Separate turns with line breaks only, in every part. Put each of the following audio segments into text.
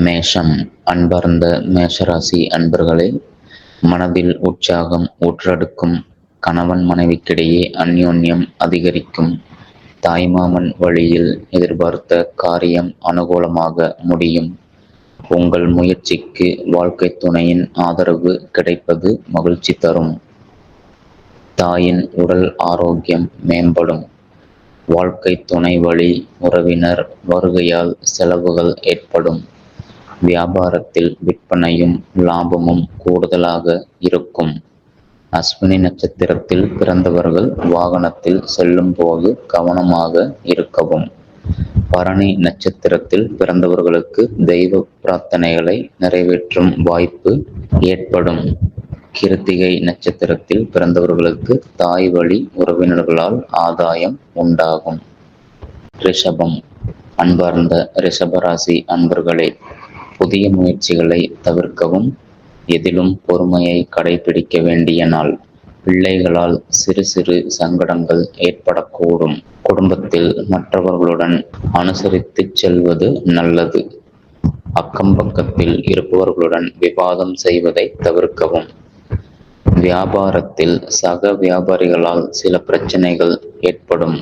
மேஷம். அன்பார்ந்த மேஷராசி அன்பர்களே, மனதில் உற்சாகம் ஊற்றெடுக்கும். கணவன் மனைவிக்கிடையே அந்யோன்யம் அதிகரிக்கும். தாய்மாமன் வழியில் எதிர்பார்த்த காரியம் அனுகூலமாக முடியும். உங்கள் முயற்சிக்கு வாழ்க்கை துணையின் ஆதரவு கிடைப்பது மகிழ்ச்சி தரும். தாயின் உடல் ஆரோக்கியம் மேம்படும். வாழ்க்கை துணை வழி உறவினர் வருகையால் செலவுகள் ஏற்படும். வியாபாரத்தில் விற்பனையும் லாபமும் கூடுதலாக இருக்கும். அஸ்வினி நட்சத்திரத்தில் பிறந்தவர்கள் வாகனத்தில் செல்லும் போது கவனமாக இருக்கவும். பரணி நட்சத்திரத்தில் பிறந்தவர்களுக்கு தெய்வ பிரார்த்தனைகளை நிறைவேற்றும் வாய்ப்பு ஏற்படும். கிருத்திகை நட்சத்திரத்தில் பிறந்தவர்களுக்கு தாய் வழி உறவினர்களால் ஆதாயம் உண்டாகும். ரிஷபம். அன்பார்ந்த ரிஷபராசி அன்பர்களே, புதிய முயற்சிகளை தவிர்க்கவும். எதிலும் பொறுமையை கடைபிடிக்க வேண்டிய நாள். பிள்ளைகளால் சிறு சிறு சங்கடங்கள் ஏற்படக்கூடும். குடும்பத்தில் மற்றவர்களுடன் அனுசரித்து செல்வது நல்லது. அக்கம் பக்கத்தில் இருப்பவர்களுடன் விவாதம் செய்வதை தவிர்க்கவும். வியாபாரத்தில் சக வியாபாரிகளால் சில பிரச்சனைகள் ஏற்படும்.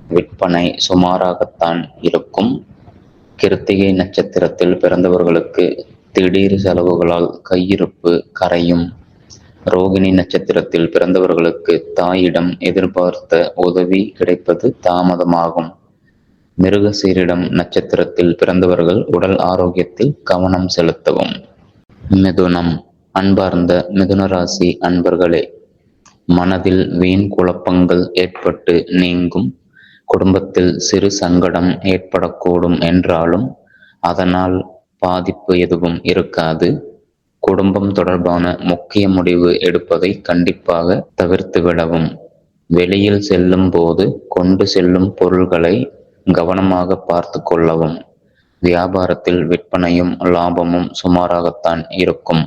விற்பனை சுமாராகத்தான் இருக்கும். கிருத்திகை நட்சத்திரத்தில் பிறந்தவர்களுக்கு திடீர் செலவுகளால் கையிருப்பு கரையும். ரோகிணி நட்சத்திரத்தில் பிறந்தவர்களுக்கு தாயிடம் எதிர்பார்த்த உதவி கிடைப்பது தாமதமாகும். மிருகசீரிடம் நட்சத்திரத்தில் பிறந்தவர்கள் உடல் ஆரோக்கியத்தில் கவனம் செலுத்தவும். மிதுனம். அன்பார்ந்த மிதுனராசி அன்பர்களே, மனதில் வீண் குழப்பங்கள் ஏற்பட்டு நீங்கும். குடும்பத்தில் சிறு சங்கடம் ஏற்படக்கூடும் என்றாலும் அதனால் பாதிப்பு எதுவும் இருக்காது. குடும்பம் தொடர்பான முக்கிய முடிவு எடுப்பதை கண்டிப்பாக தவிர்த்து விடவும். வெளியில் செல்லும் போது கொண்டு செல்லும் பொருள்களை கவனமாக பார்த்து கொள்ளவும். வியாபாரத்தில் விற்பனையும் லாபமும் சுமாராகத்தான் இருக்கும்.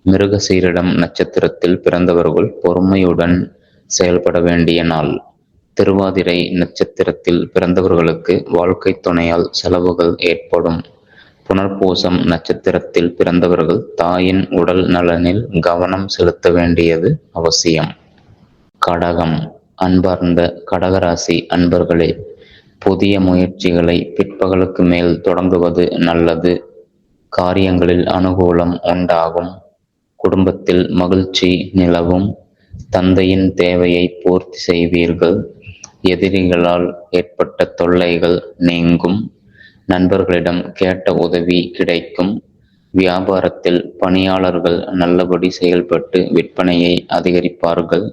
மிருகசீரிடம் நட்சத்திரத்தில் பிறந்தவர்கள் பொறுமையுடன் செயல்பட வேண்டிய நாள். திருவாதிரை நட்சத்திரத்தில் பிறந்தவர்களுக்கு வாழ்க்கை துணையால் செலவுகள் ஏற்படும். புனர்பூசம் நட்சத்திரத்தில் பிறந்தவர்கள் தாயின் உடல் நலனில் கவனம் செலுத்த வேண்டியது அவசியம். கடகம். அன்பார்ந்த கடகராசி அன்பர்களே, புதிய முயற்சிகளை பிற்பகலுக்கு மேல் தொடங்குவது நல்லது. காரியங்களில் அனுகூலம் உண்டாகும். குடும்பத்தில் மகிழ்ச்சி நிலவும். தந்தையின் தேவையை பூர்த்தி செய்வீர்கள். எதிரிகளால் ஏற்பட்ட தொல்லைகள் நீங்கும். நண்பர்களிடம் கேட்ட உதவி கிடைக்கும். வியாபாரத்தில் பணியாளர்கள் நல்லபடி செயல்பட்டு விற்பனையை அதிகரிப்பார்கள்.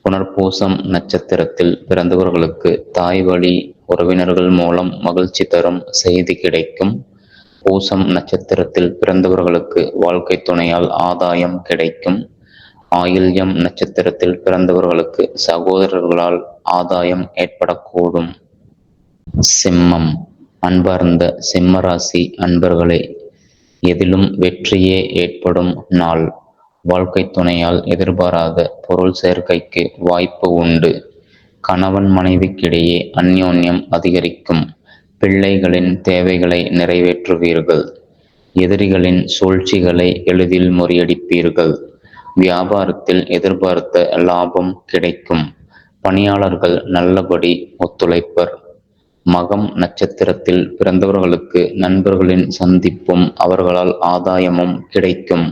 புனர்பூசம் நட்சத்திரத்தில் பிறந்தவர்களுக்கு தாய் வழி உறவினர்கள் மூலம் மகிழ்ச்சி தரும் செய்தி கிடைக்கும். பூசம் நட்சத்திரத்தில் பிறந்தவர்களுக்கு வாழ்க்கை துணையால் ஆதாயம் கிடைக்கும். ஆயில்யம் நட்சத்திரத்தில் பிறந்தவர்களுக்கு சகோதரர்களால் ஆதாயம் ஏற்படக்கூடும். சிம்மம். அன்பார்ந்த சிம்மராசி அன்பர்களே, எதிலும் வெற்றியே ஏற்படும் நாள். வாழ்க்கை துணையால் எதிர்பாராத பொருள் சேர்க்கைக்கு வாய்ப்பு உண்டு. கணவன் மனைவிக்கிடையே அந்யோன்யம் அதிகரிக்கும். பிள்ளைகளின் தேவைகளை நிறைவேற்றுவீர்கள். எதிரிகளின் சூழ்ச்சிகளை எளிதில் முறியடிப்பீர்கள். வியாபாரத்தில் எதிர்பார்த்த லாபம் கிடைக்கும். பணியாளர்கள் நல்லபடி ஒத்துழைப்பர். மகம் நட்சத்திரத்தில் பிறந்தவர்களுக்கு நண்பர்களின் சந்திப்பும் அவர்களால் ஆதாயமும் கிடைக்கும்.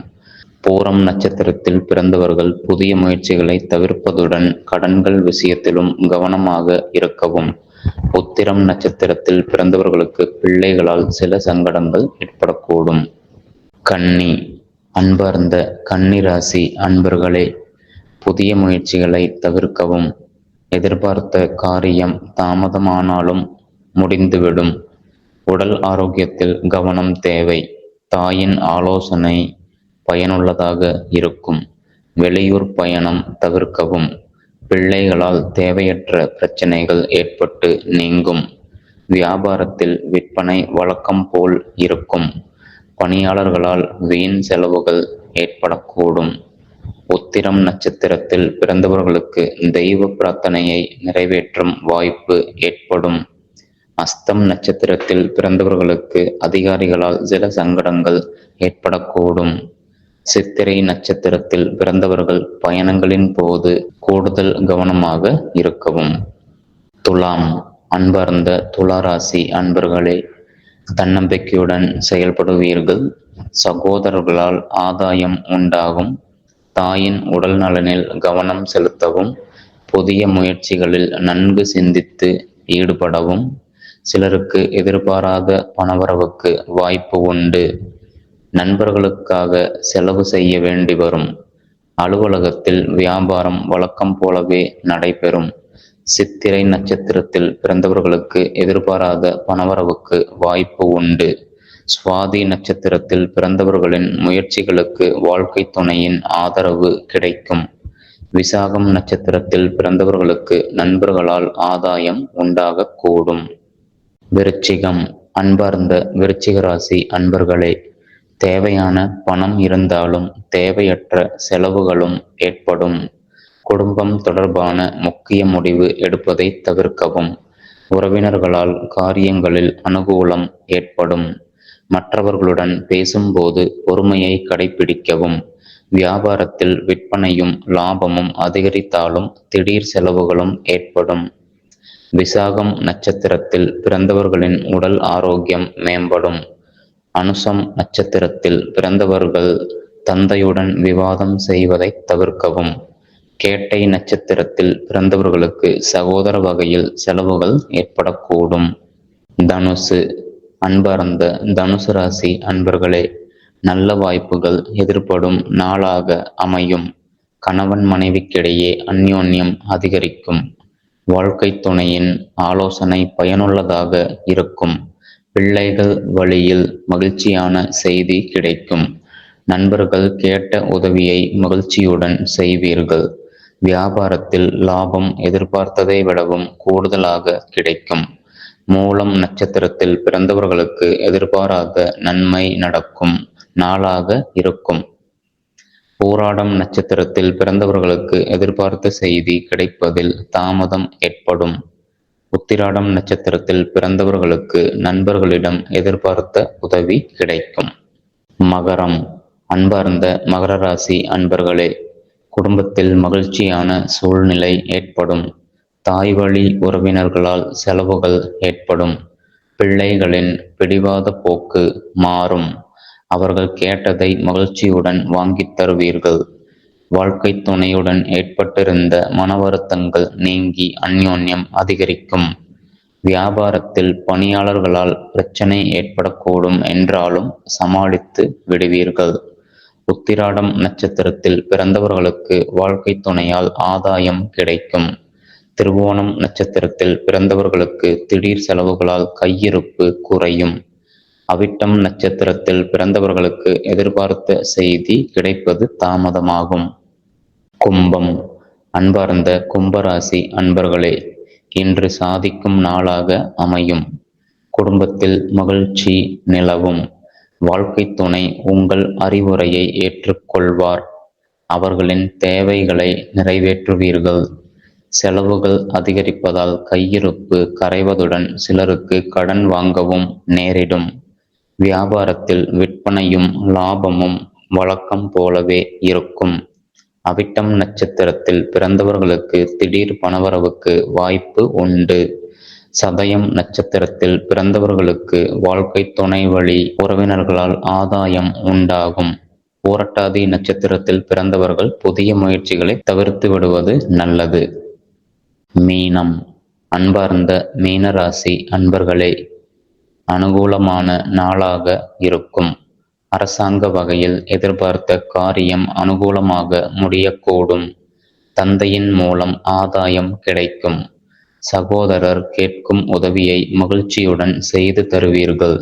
பூரம் நட்சத்திரத்தில் பிறந்தவர்கள் புதிய முயற்சிகளை தவிர்ப்பதுடன் கடன்கள் விஷயத்திலும் கவனமாக இருக்கவும். உத்திரம் நட்சத்திரத்தில் பிறந்தவர்களுக்கு பிள்ளைகளால் சில சங்கடங்கள் ஏற்படக்கூடும். கன்னி. அன்பார்ந்த கன்னிராசி அன்பர்களே, புதிய முயற்சிகளை தவிர்க்கவும். எதிர்பார்த்த காரியம் தாமதமானாலும் முடிந்துவிடும். உடல் ஆரோக்கியத்தில் கவனம் தேவை. தாயின் ஆலோசனை பயனுள்ளதாக இருக்கும். வெளியூர் பயணம் தவிர்க்கவும். பிள்ளைகளால் தேவையற்ற பிரச்சனைகள் ஏற்பட்டு நீங்கும். வியாபாரத்தில் விற்பனை வழக்கம் போல் இருக்கும். பணியாளர்களால் வீண் செலவுகள் ஏற்படக்கூடும். உத்திரம் நட்சத்திரத்தில் பிறந்தவர்களுக்கு தெய்வ பிரார்த்தனையை நிறைவேற்றும் வாய்ப்பு ஏற்படும். அஸ்தம் நட்சத்திரத்தில் பிறந்தவர்களுக்கு அதிகாரிகளால் சில சங்கடங்கள் ஏற்படக்கூடும். சித்திரை நட்சத்திரத்தில் பிறந்தவர்கள் பயணங்களின் போது கூடுதல் கவனமாக இருக்கவும். துலாம். அன்பார்ந்த துளாராசி அன்பர்களே, தன்னம்பிக்கையுடன் செயல்படுவீர்கள். சகோதரர்களால் ஆதாயம் உண்டாகும். தாயின் உடல் நலனில் கவனம் செலுத்தவும், புதிய முயற்சிகளில் நன்கு சிந்தித்து ஈடுபடவும். சிலருக்கு எதிர்பாராத பணவரவுக்கு வாய்ப்பு உண்டு. நண்பர்களுக்காக செலவு செய்ய வேண்டி வரும். அலுவலகத்தில் வியாபாரம் வழக்கம் போலவே நடைபெறும். சித்திரை நட்சத்திரத்தில் பிறந்தவர்களுக்கு எதிர்பாராத பணவரவுக்கு வாய்ப்பு உண்டு. சுவாதி நட்சத்திரத்தில் பிறந்தவர்களின் முயற்சிகளுக்கு வாழ்க்கை துணையின் ஆதரவு கிடைக்கும். விசாகம் நட்சத்திரத்தில் பிறந்தவர்களுக்கு நண்பர்களால் ஆதாயம் உண்டாகக்கூடும். விருச்சிகம். அன்பார்ந்த விருச்சிக ராசி அன்பர்களே, தேவையான பணம் இருந்தாலும் தேவையற்ற செலவுகளும் ஏற்படும். குடும்பம் தொடர்பான முக்கிய முடிவு எடுப்பதை தவிர்க்கவும். உறவினர்களால் காரியங்களில் அனுகூலம் ஏற்படும். மற்றவர்களுடன் பேசும்போது பொறுமையை கடைபிடிக்கவும். வியாபாரத்தில் விற்பனையும் லாபமும் அதிகரித்தாலும் திடீர் செலவுகளும் ஏற்படும். விசாகம் நட்சத்திரத்தில் பிறந்தவர்களின் உடல் ஆரோக்கியம் மேம்படும். அனுசம் நட்சத்திரத்தில் பிறந்தவர்கள் தந்தையுடன் விவாதம் செய்வதை தவிர்க்கவும். கேட்டை நட்சத்திரத்தில் பிறந்தவர்களுக்கு சகோதர வகையில் செலவுகள் ஏற்படக்கூடும். தனுசு. அன்பார்ந்த தனுசு ராசி அன்பர்களே, நல்ல வாய்ப்புகள் எதிர்ப்படும் நாளாக அமையும். கணவன் மனைவிக்கிடையே அந்யோன்யம் அதிகரிக்கும். வாழ்க்கை துணையின் ஆலோசனை பயனுள்ளதாக இருக்கும். பிள்ளைகள் வழியில் மகிழ்ச்சியான செய்தி கிடைக்கும். நண்பர்கள் கேட்ட உதவியை மகிழ்ச்சியுடன் செய்வீர்கள். வியாபாரத்தில் லாபம் எதிர்பார்த்ததை விடவும் கூடுதலாக கிடைக்கும். மூலம் நட்சத்திரத்தில் பிறந்தவர்களுக்கு எதிர்பாராத நன்மை நடக்கும் நாளாக இருக்கும். பூராடம் நட்சத்திரத்தில் பிறந்தவர்களுக்கு எதிர்பார்த்த செய்தி கிடைப்பதில் தாமதம் ஏற்படும். உத்திராடம் நட்சத்திரத்தில் பிறந்தவர்களுக்கு நண்பர்களிடம் எதிர்பார்த்த உதவி கிடைக்கும். மகரம். அன்பார்ந்த மகர ராசி அன்பர்களே, குடும்பத்தில் மகிழ்ச்சியான சூழ்நிலை ஏற்படும். தாய் வழி உறவினர்களால் செலவுகள் ஏற்படும். பிள்ளைகளின் பிடிவாத போக்கு மாறும். அவர்கள் கேட்டதை மகிழ்ச்சியுடன் வாங்கித் தருவீர்கள். வாழ்க்கை துணையுடன் ஏற்பட்டிருந்த மன வருத்தங்கள் நீங்கி அந்யோன்யம் அதிகரிக்கும். வியாபாரத்தில் பணியாளர்களால் பிரச்சனை ஏற்படக்கூடும் என்றாலும் சமாளித்து விடுவீர்கள். உத்திராடம் நட்சத்திரத்தில் பிறந்தவர்களுக்கு வாழ்க்கை துணையால் ஆதாயம் கிடைக்கும். திருவோணம் நட்சத்திரத்தில் பிறந்தவர்களுக்கு திடீர் செலவுகளால் கையிருப்பு குறையும். அவிட்டம் நட்சத்திரத்தில் பிறந்தவர்களுக்கு எதிர்பார்த்த செய்தி கிடைப்பது தாமதமாகும். கும்பம். அன்பார்ந்த கும்பராசி அன்பர்களே, இன்று சாதிக்கும் நாளாக அமையும். குடும்பத்தில் மகிழ்ச்சி நிலவும். வாழ்க்கை துணை உங்கள் அறிவுரையை ஏற்றுக்கொள்வார். அவர்களின் தேவைகளை நிறைவேற்றுவீர்கள். செலவுகள் அதிகரிப்பதால் கையிருப்பு கரைவதுடன் சிலருக்கு கடன் வாங்கவும் நேரிடும். வியாபாரத்தில் விற்பனையும் லாபமும் வழக்கம் போலவே இருக்கும். அவிட்டம் நட்சத்திரத்தில் பிறந்தவர்களுக்கு திடீர் பணவரவுக்கு வாய்ப்பு உண்டு. சதயம் நட்சத்திரத்தில் பிறந்தவர்களுக்கு வாழ்க்கை துணை வழி உறவினர்களால் ஆதாயம் உண்டாகும். பூரட்டாதி நட்சத்திரத்தில் பிறந்தவர்கள் புதிய முயற்சிகளை தவிர்த்து விடுவது நல்லது. மீனம். அன்பார்ந்த மீனராசி அன்பர்களே, அனுகூலமான நாளாக இருக்கும். அரசாங்க வகையில் எதிர்பார்த்த காரியம் அனுகூலமாக முடியக்கூடும். தந்தையின் மூலம் ஆதாயம் கிடைக்கும். சகோதரர் கேட்கும் உதவியை மகிழ்ச்சியுடன் செய்து தருவீர்கள்.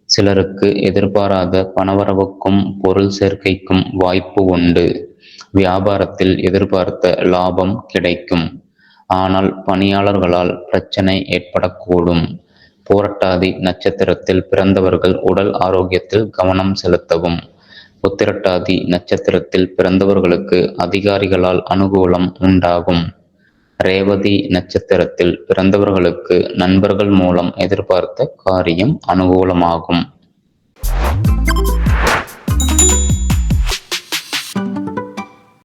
சிலருக்கு எதிர்பாராத பணவரவுக்கும் பொருள் சேர்க்கைக்கும் வாய்ப்பு உண்டு. வியாபாரத்தில் எதிர்பார்த்த லாபம் கிடைக்கும். ஆனால் பணியாளர்களால் பிரச்சனை ஏற்படக்கூடும். பூரட்டாதி நட்சத்திரத்தில் பிறந்தவர்கள் உடல் ஆரோக்கியத்தில் கவனம் செலுத்தவும். உத்திரட்டாதி நட்சத்திரத்தில் பிறந்தவர்களுக்கு அதிகாரிகளால் அனுகூலம் உண்டாகும். ரேவதி நட்சத்திரத்தில் பிறந்தவர்களுக்கு நண்பர்கள் மூலம் எதிர்பார்த்த காரியம் அனுகூலமாகும்.